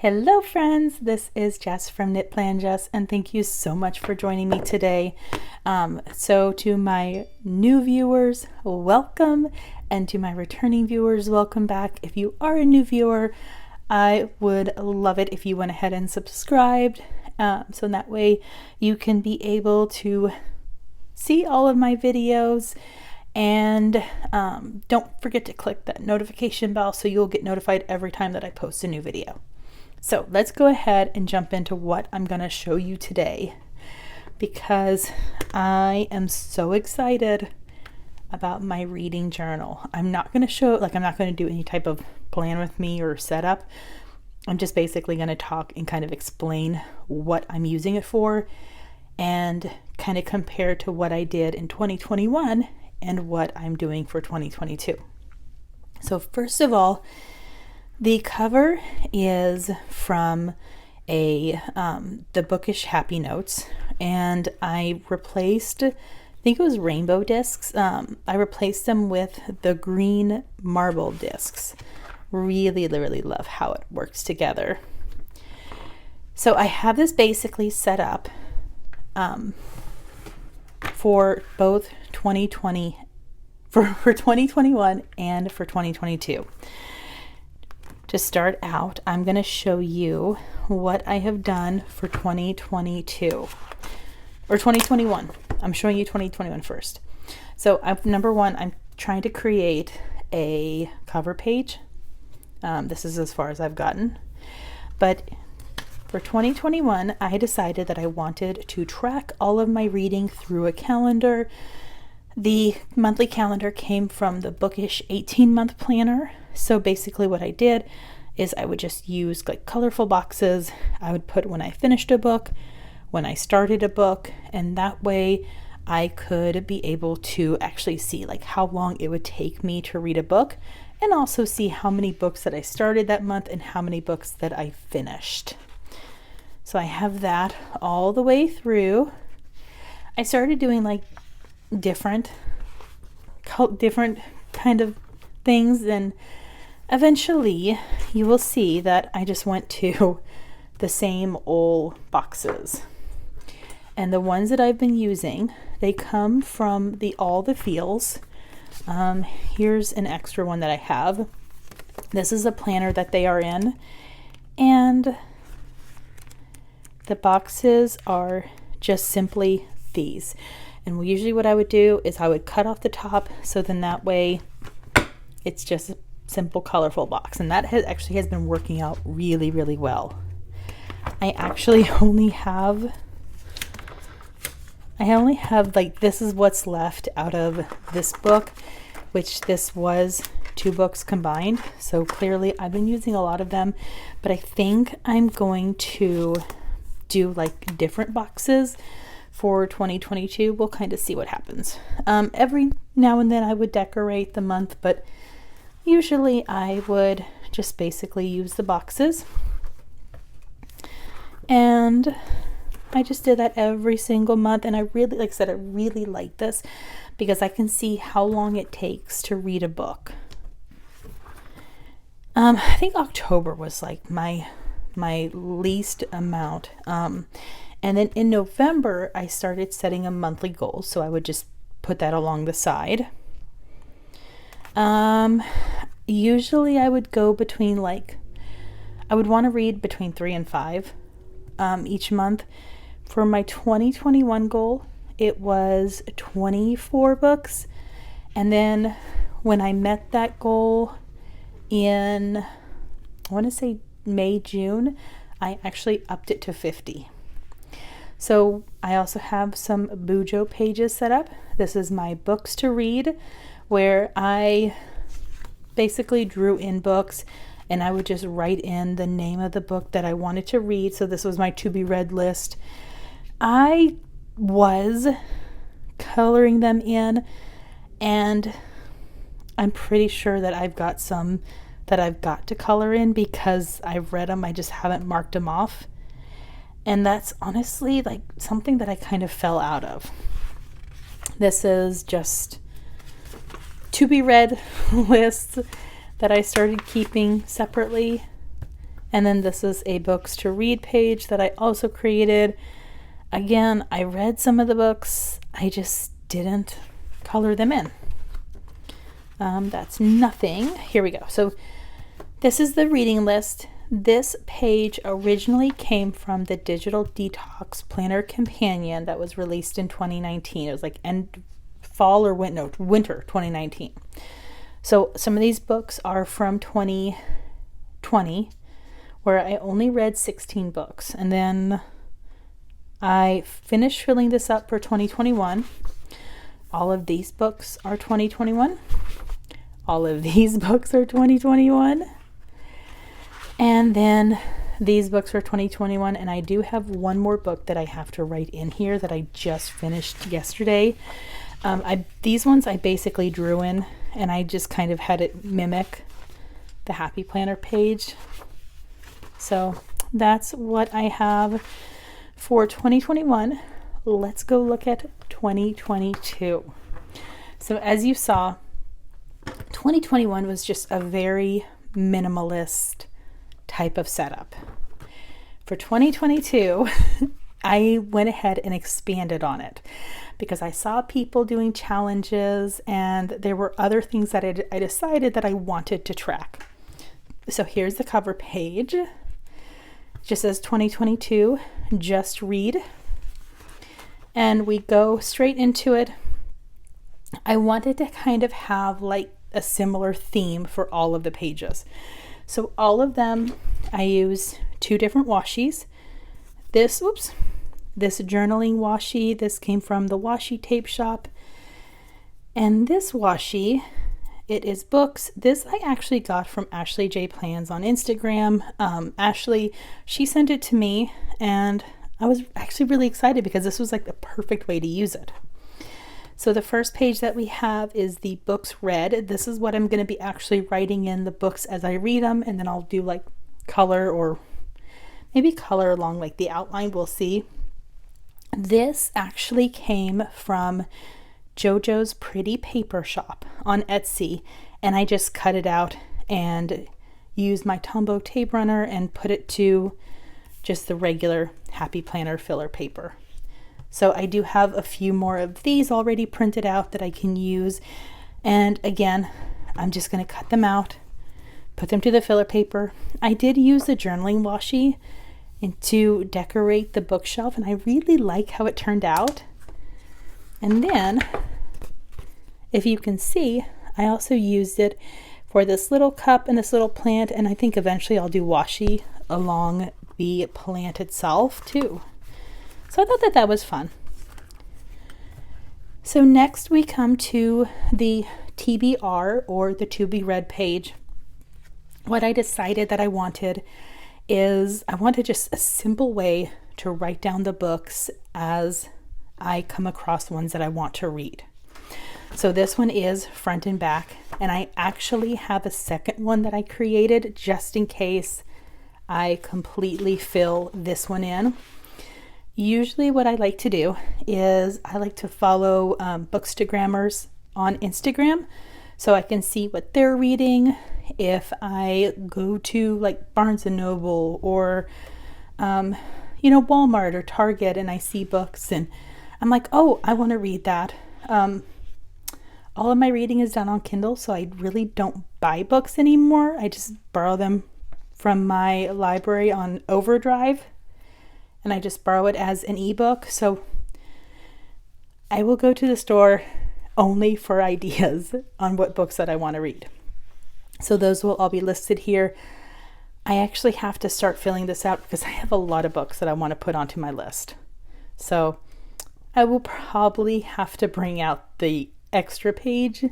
Hello friends, this is Jess from Knit Plan Jess, and thank you so much for joining me today. So to my new viewers, welcome, and to my returning viewers, welcome back. If you are a new viewer, I would love it if you went ahead and subscribed, so that way you can be able to see all of my videos. And don't forget to click that notification bell so you'll get notified every time that I post a new video. So let's go ahead and jump into what I'm going to show you today, because I am so excited about my reading journal. I'm not going to do any type of plan with me or setup. I'm just basically going to talk and kind of explain what I'm using it for and kind of compare to what I did in 2021 and what I'm doing for 2022. So first of all, the cover is from the bookish Happy Notes, and I replaced, I think it was rainbow discs. I replaced them with the green marble discs. Really love how it works together. So I have this basically set up for both 2020, for 2021 and for 2022. To start out, I'm going to show you what I have done for 2022 or 2021. I'm showing you 2021 first. So number one, I'm trying to create a cover page. This is as far as I've gotten. But for 2021, I decided that I wanted to track all of my reading through a calendar. The monthly calendar came from the bookish 18-month planner. So basically what I did is I would just use like colorful boxes. I would put when I finished a book, when I started a book, and that way I could be able to actually see like how long it would take me to read a book, and also see how many books that I started that month and how many books that I finished. So I have that all the way through. I started doing like different kind of things, and eventually you will see that I just went to the same old boxes. And the ones that I've been using, they come from All the Feels. Here's an extra one that I have. This is a planner that they are in, and the boxes are just simply these. And usually what I would do is I would cut off the top, so then that way it's just a simple colorful box, and that has been working out really well. I only have like, this is what's left out of this book, which this was 2 books combined, so clearly I've been using a lot of them. But I think I'm going to do like different boxes for 2022. We'll kind of see what happens. Every now and then I would decorate the month, but usually I would just basically use the boxes. And I just did that every single month, and I really, like I said, I really like this because I can see how long it takes to read a book. I think October was like my least amount. And then in November, I started setting a monthly goal, so I would just put that along the side. Usually I would go between I would want to read between 3 and 5 each month. For my 2021 goal, it was 24 books. And then when I met that goal in, I want to say May, June, I actually upped it to 50. So I also have some Bujo pages set up. This is my books to read, where I basically drew in books, and I would just write in the name of the book that I wanted to read. So this was my to be read list. I was coloring them in, and I'm pretty sure that I've got some that I've got to color in because I've read them. I just haven't marked them off. And that's honestly like something that I kind of fell out of. This is just to be read lists that I started keeping separately, And then this is a books to read page that I also created. Again, I read some of the books, I just didn't color them in. That's nothing. Here we go. So this is the reading list. This page originally came from the Digital Detox Planner Companion that was released in 2019. It was like winter 2019. So some of these books are from 2020, where I only read 16 books. And then I finished filling this up for 2021. All of these books are 2021. All of these books are 2021. And then these books are 2021. And I do have one more book that I have to write in here that I just finished yesterday. These ones I basically drew in, and I just kind of had it mimic the Happy Planner page. So that's what I have for 2021. Let's go look at 2022. So as you saw, 2021 was just a very minimalist type of setup. For 2022, I went ahead and expanded on it because I saw people doing challenges, and there were other things that I decided that I wanted to track. So here's the cover page. It just says 2022, just read. And we go straight into it. I wanted to kind of have like a similar theme for all of the pages. So all of them, I use 2 different washies. This journaling washi, this came from the washi tape shop. And this washi, it is books. This I actually got from Ashley J Plans on Instagram. Ashley, she sent it to me, and I was actually really excited because this was like the perfect way to use it. So the first page that we have is the books read. This is what I'm going to be actually writing in the books as I read them, and then I'll do like color, or maybe color along like the outline, we'll see. This actually came from JoJo's Pretty Paper Shop on Etsy, and I just cut it out and used my Tombow tape runner and put it to just the regular Happy Planner filler paper. So I do have a few more of these already printed out that I can use. And again, I'm just going to cut them out, put them to the filler paper. I did use the journaling washi to decorate the bookshelf, and I really like how it turned out. And then, if you can see, I also used it for this little cup and this little plant, and I think eventually I'll do washi along the plant itself too. So I thought that was fun. So next we come to the TBR, or the to be read page. What I decided that I wanted is I wanted just a simple way to write down the books as I come across ones that I want to read. So this one is front and back, and I actually have a second one that I created just in case I completely fill this one in. Usually what I like to do is I like to follow bookstagrammers on Instagram so I can see what they're reading. If I go to like Barnes & Noble or Walmart or Target, and I see books and I'm like, oh, I want to read that. All of my reading is done on Kindle, so I really don't buy books anymore. I just borrow them from my library on Overdrive, and I just borrow it as an ebook. So I will go to the store only for ideas on what books that I want to read. So those will all be listed here. I actually have to start filling this out because I have a lot of books that I want to put onto my list. So I will probably have to bring out the extra page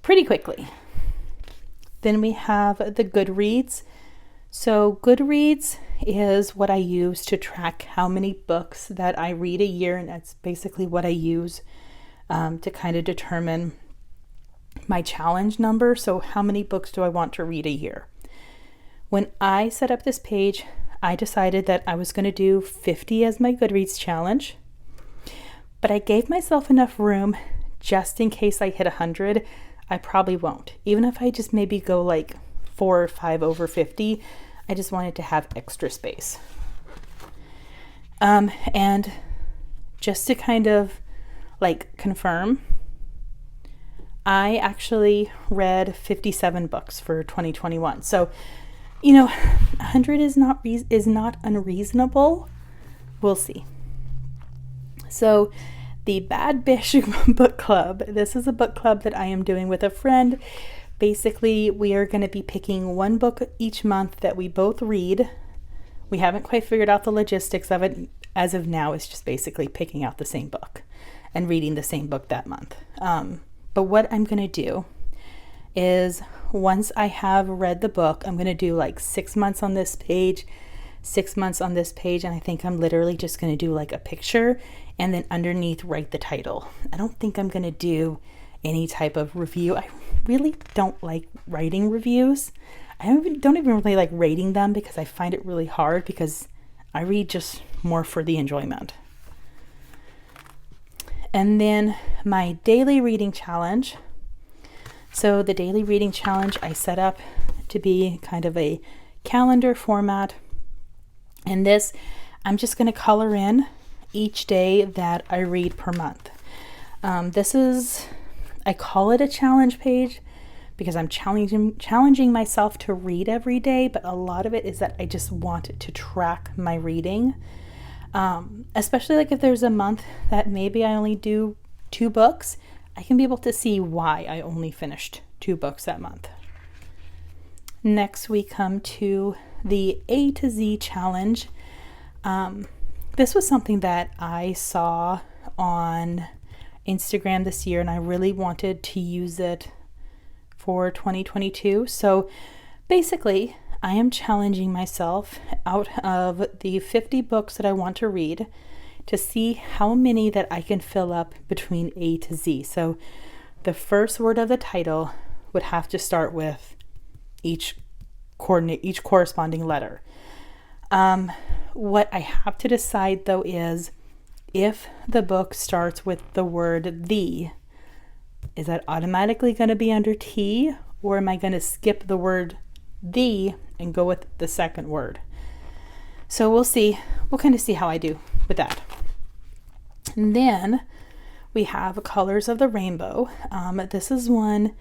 pretty quickly. Then we have the Goodreads. So Goodreads is what I use to track how many books that I read a year, and that's basically what I use to kind of determine my challenge number. So how many books do I want to read a year? When I set up this page, I decided that I was going to do 50 as my Goodreads challenge, but I gave myself enough room just in case I hit 100. I probably won't. Even if I just maybe go like 4 or 5 over 50, I just wanted to have extra space. And just to kind of like confirm, I actually read 57 books for 2021. So, 100 is not unreasonable. We'll see. So, the Bad Bitch Book Club. This is a book club that I am doing with a friend. Basically, we are going to be picking one book each month that we both read. We haven't quite figured out the logistics of it. As of now, it's just basically picking out the same book and reading the same book that month. But what I'm going to do is once I have read the book, I'm going to do like 6 months on this page, 6 months on this page. And I think I'm literally just going to do like a picture and then underneath write the title. I don't think I'm going to do any type of review. I really don't like writing reviews. I don't even really like rating them because I find it really hard because I read just more for the enjoyment. And then my daily reading challenge. So the daily reading challenge I set up to be kind of a calendar format. And this, I'm just going to color in each day that I read per month. I call it a challenge page because I'm challenging myself to read every day, but a lot of it is that I just want to track my reading. Especially like if there's a month that maybe I only do 2 books, I can be able to see why I only finished 2 books that month. Next, we come to the A to Z challenge. This was something that I saw on Instagram this year, and I really wanted to use it for 2022. So basically, I am challenging myself out of the 50 books that I want to read to see how many that I can fill up between A to Z. So the first word of the title would have to start with each corresponding letter. What I have to decide though is if the book starts with the word the, is that automatically going to be under T, or am I going to skip the word the and go with the second word? So we'll see. We'll kind of see how I do with that. And then we have Colors of the Rainbow. This is one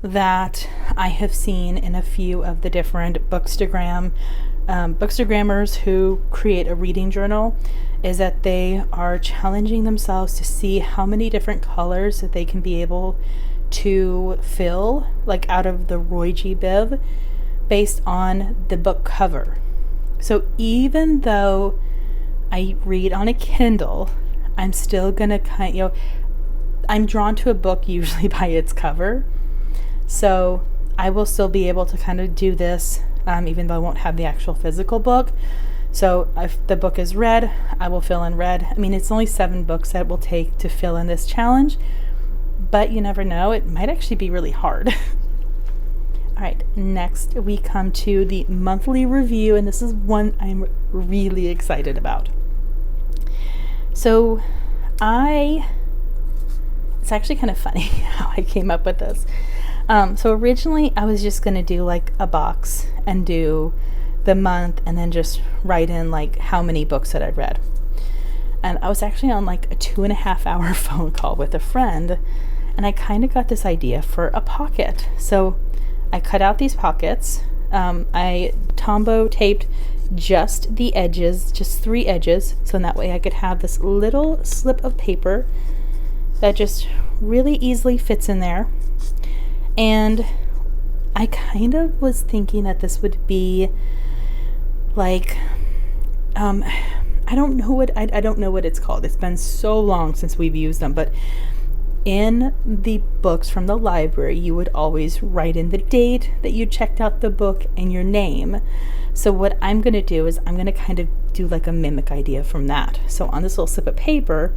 that I have seen in a few of the different bookstagrammers who create a reading journal, is that they are challenging themselves to see how many different colors that they can be able to fill, like out of the Roy G. Biv, based on the book cover. So even though I read on a Kindle, I'm still gonna I'm drawn to a book usually by its cover. So I will still be able to kind of do this, even though I won't have the actual physical book. So if the book is red, I will fill in red. I mean, it's only 7 books that it will take to fill in this challenge, but you never know, it might actually be really hard. All right, next we come to the monthly review, and this is one I'm really excited about. So it's actually kind of funny how I came up with this. So originally I was just going to do like a box and do the month and then just write in like how many books that I'd read. And I was actually on like a 2.5 hour phone call with a friend, and I kind of got this idea for a pocket. So I cut out these pockets. I Tombow taped just the edges, just 3 edges, so in that way I could have this little slip of paper that just really easily fits in there. And I kind of was thinking that this would be like, I don't know what it's called. It's been so long since we've used them, but in the books from the library, you would always write in the date that you checked out the book and your name. So what I'm going to do is I'm going to kind of do like a mimic idea from that. So on this little slip of paper,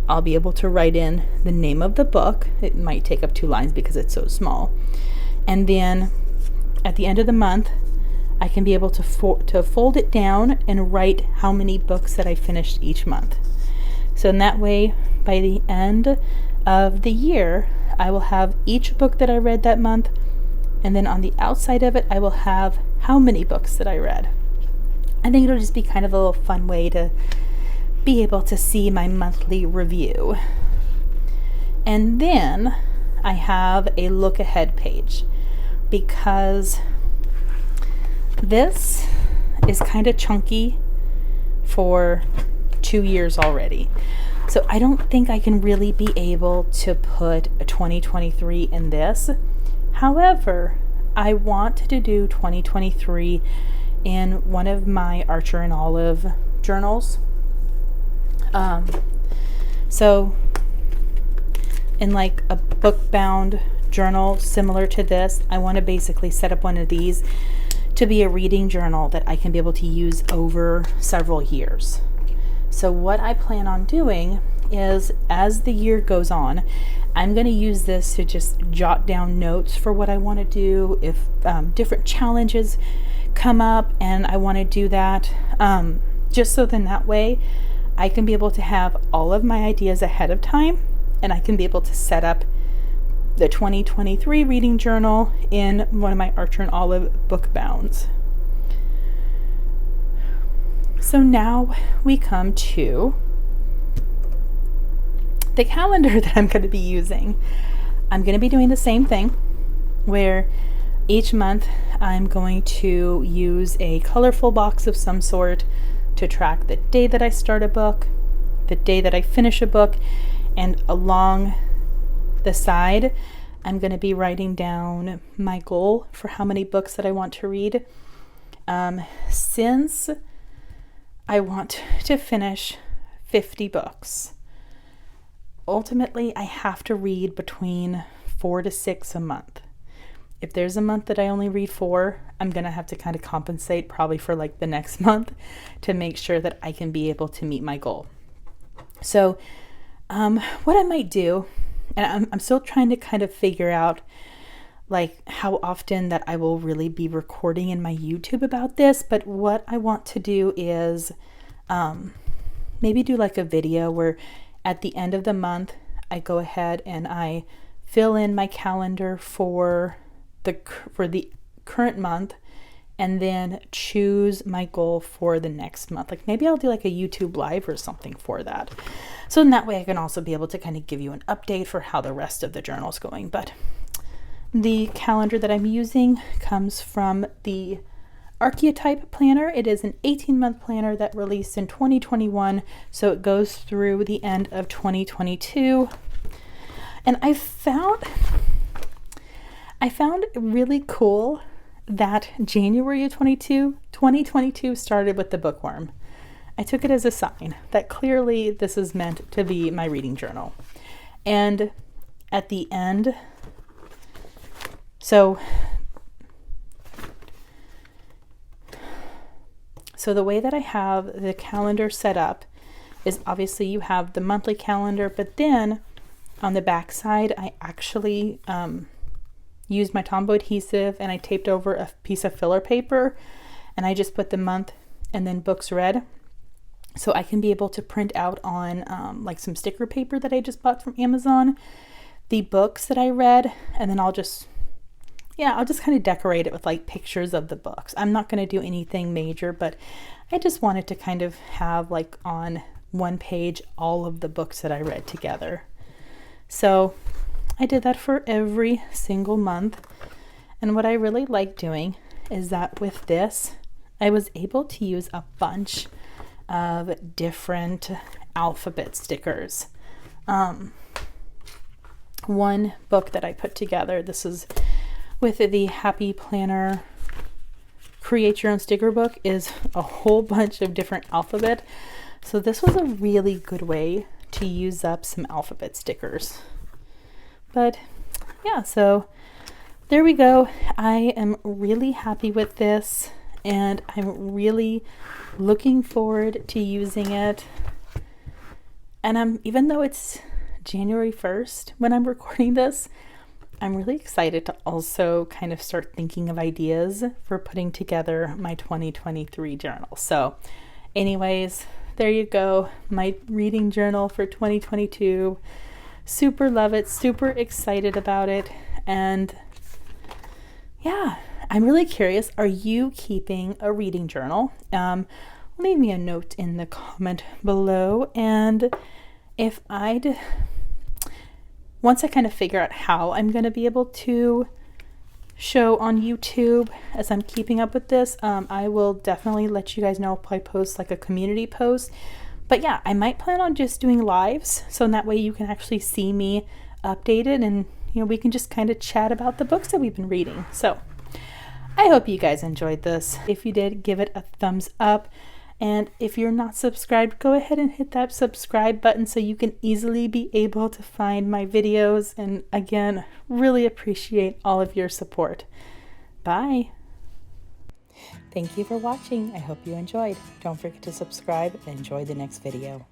I'll be able to write in the name of the book. It might take up 2 lines because it's so small. And then at the end of the month, I can be able to fold it down and write how many books that I finished each month. So in that way, by the end of the year, I will have each book that I read that month And then on the outside of it, I will have how many books that I read. I think it'll just be kind of a little fun way to be able to see my monthly review. And then I have a look ahead page, because this is kind of chunky for 2 years already. So I don't think I can really be able to put a 2023 in this. However, I want to do 2023 in one of my Archer and Olive journals. So in like a book bound journal similar to this, I want to basically set up one of these to be a reading journal that I can be able to use over several years. So what I plan on doing is, as the year goes on, I'm going to use this to just jot down notes for what I want to do. If different challenges come up and I want to do that, just so then that way I can be able to have all of my ideas ahead of time, and I can be able to set up the 2023 reading journal in one of my Archer and Olive book bounds. So now we come to the calendar that I'm going to be using. I'm going to be doing the same thing, where each month I'm going to use a colorful box of some sort to track the day that I start a book, the day that I finish a book, and along the side I'm going to be writing down my goal for how many books that I want to read. Since I want to finish 50 books, ultimately I have to read between 4 to 6 a month. If there's a month that I only read 4, I'm going to have to kind of compensate probably for like the next month to make sure that I can be able to meet my goal. So what I might do, and I'm still trying to kind of figure out like how often that I will really be recording in my YouTube about this, but what I want to do is maybe do like a video where at the end of the month I go ahead and I fill in my calendar for the current month, and then choose my goal for the next month. Like maybe I'll do like a YouTube live or something for that. So in that way I can also be able to kind of give you an update for how the rest of the journal is going. But the calendar that I'm using comes from the Archetype Planner. It is an 18-month planner that released in 2021, so it goes through the end of 2022. And I found really cool that January of 2022 started with the bookworm. I took it as a sign that clearly this is meant to be my reading journal. And at the end, so the way that I have the calendar set up is obviously you have the monthly calendar, but then on the back side I actually used my Tombow adhesive and I taped over a piece of filler paper, and I just put the month and then books read, so I can be able to print out on like some sticker paper that I just bought from Amazon the books that I read, and then I'll just kind of decorate it with like pictures of the books. I'm not going to do anything major, but I just wanted to kind of have like on one page all of the books that I read together. So I did that for every single month. And what I really like doing is that with this, I was able to use a bunch of different alphabet stickers. One book that I put together, this is with the Happy Planner Create Your Own Sticker book, is a whole bunch of different alphabet. So this was a really good way to use up some alphabet stickers. But yeah, so there we go. I am really happy with this, and I'm really looking forward to using it. And even though it's January 1st when I'm recording this, I'm really excited to also kind of start thinking of ideas for putting together my 2023 journal. So anyways, there you go, my reading journal for 2022. Super love it, super excited about it. And yeah, I'm really curious. Are you keeping a reading journal? Leave me a note in the comment below. And if once I kind of figure out how I'm going to be able to show on YouTube as I'm keeping up with this, I will definitely let you guys know if I post like a community post. But yeah, I might plan on just doing lives, so in that way you can actually see me updated, and we can just kind of chat about the books that we've been reading. So I hope you guys enjoyed this. If you did, give it a thumbs up. And if you're not subscribed, go ahead and hit that subscribe button so you can easily be able to find my videos. And again, really appreciate all of your support. Bye. Thank you for watching. I hope you enjoyed. Don't forget to subscribe and enjoy the next video.